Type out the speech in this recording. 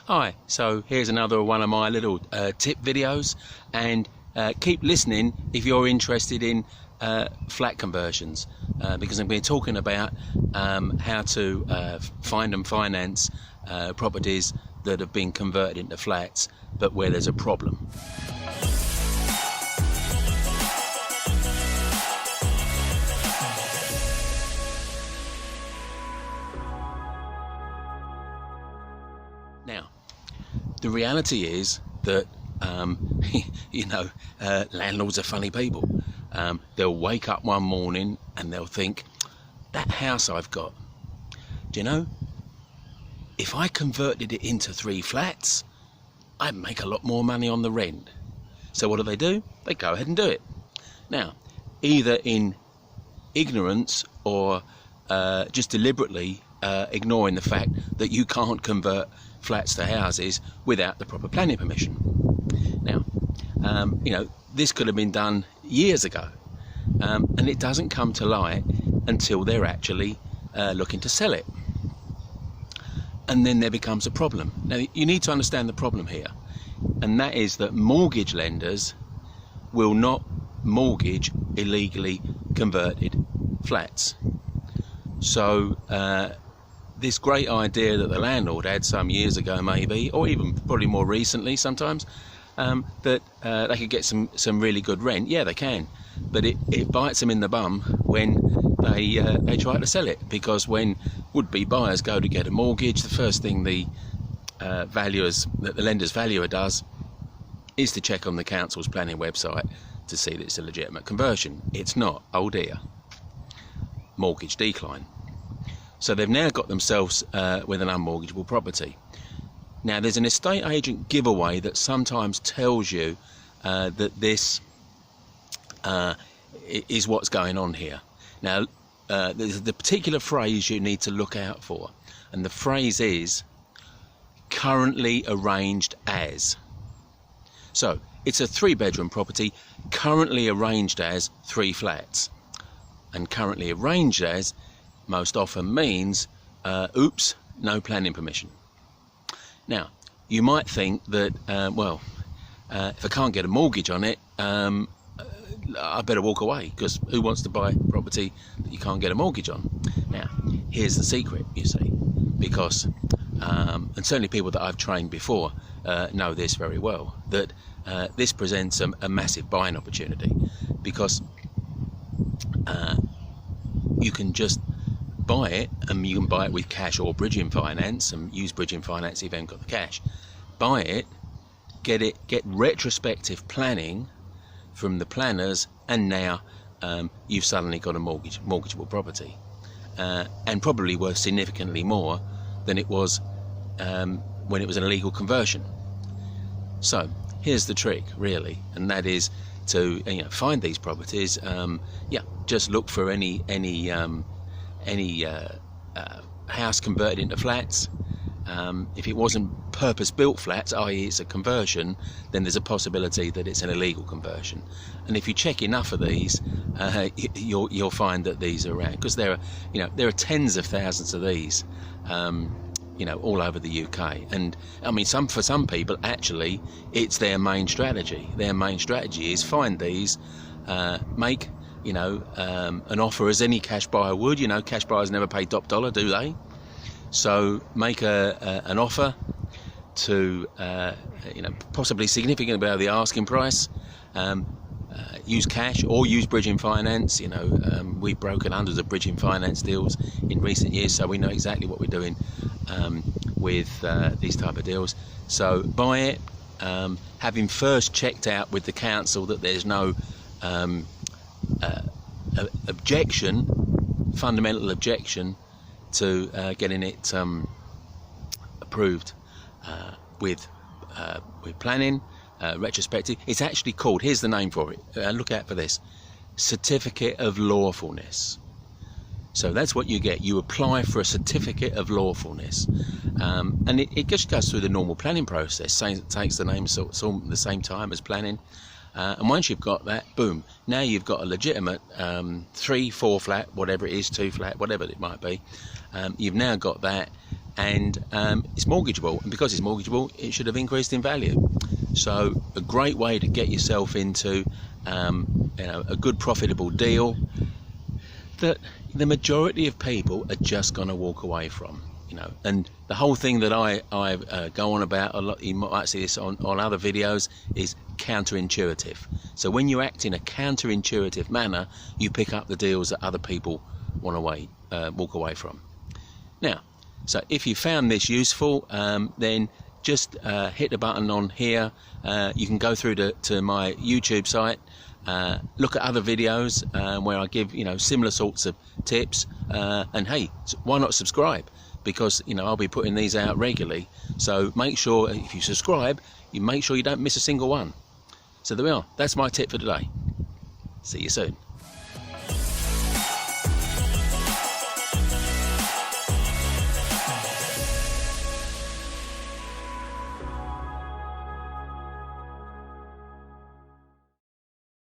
Hi, so here's another one of my little tip videos, and keep listening if you're interested in flat conversions, because I'm going to be talking about how to find and finance properties that have been converted into flats but where there's a problem. Now, the reality is that, landlords are funny people. They'll wake up one morning and they'll think, that house I've got, do you know, if I converted it into 3 flats, I'd make a lot more money on the rent. So what do? They go ahead and do it. Now, either in ignorance or just deliberately ignoring the fact that you can't convert flats to houses without the proper planning permission. Now, this could have been done years ago, and it doesn't come to light until they're actually looking to sell it. And then there becomes a problem. Now, you need to understand the problem here, and that is that mortgage lenders will not mortgage illegally converted flats. So this great idea that the landlord had some years ago, maybe, or even probably more recently sometimes, that they could get some really good rent. Yeah, they can, but it bites them in the bum when they try to sell it, because when would-be buyers go to get a mortgage, the first thing the lender's valuer does is to check on the council's planning website to see that it's a legitimate conversion. It's not. Oh dear, mortgage decline. So they've now got themselves with an unmortgageable property. Now, there's an estate agent giveaway that sometimes tells you that this is what's going on here. Now, there's the particular phrase you need to look out for, and the phrase is currently arranged as. So it's a 3-bedroom property currently arranged as 3 flats, and currently arranged as most often means oops, no planning permission. Now, you might think that if I can't get a mortgage on it, I better walk away, because who wants to buy property that you can't get a mortgage on? Now, here's the secret, you see, because and certainly people that I've trained before know this very well, that this presents a massive buying opportunity, because you can just buy it, and you can buy it with cash or bridging finance, and use bridging finance if you haven't got the cash. Buy it, get retrospective planning from the planners, and now you've suddenly got a mortgageable property, and probably worth significantly more than it was when it was an illegal conversion. So here's the trick, really, and that is to find these properties. Just look for any house converted into flats. If it wasn't purpose-built flats, i.e. it's a conversion, then there's a possibility that it's an illegal conversion. And if you check enough of these, you'll find that these are around, because there are tens of thousands of these, all over the UK. And I mean, for some people, actually, it's their main strategy. Their main strategy is find these, make an offer as any cash buyer would. Cash buyers never pay top dollar, do they? So make an offer to possibly significantly above the asking price. Use cash or use bridging finance. We've broken hundreds of bridging finance deals in recent years, so we know exactly what we're doing with these type of deals. So buy it, having first checked out with the council that there's no fundamental objection to getting it approved with planning, retrospective. It's actually called, here's the name for it, look out for this, certificate of lawfulness. So that's what you get. You apply for a certificate of lawfulness, and it just goes through the normal planning process. It takes the same time as planning, and once you've got that, boom, now you've got a legitimate 3, 4 flat, whatever it is, 2 flat, whatever it might be, You've now got that, and it's mortgageable, and because it's mortgageable, it should have increased in value. So a great way to get yourself into a good profitable deal that the majority of people are just going to walk away from. And the whole thing that I go on about a lot, you might see this on other videos, is counterintuitive. So when you act in a counterintuitive manner, you pick up the deals that other people want to walk away from. Now, so if you found this useful, then just hit the button on here. You can go through to my YouTube site, look at other videos where I give similar sorts of tips, and hey, why not subscribe? Because I'll be putting these out regularly. So make sure if you subscribe, you make sure you don't miss a single one. So there we are. That's my tip for today. See you soon.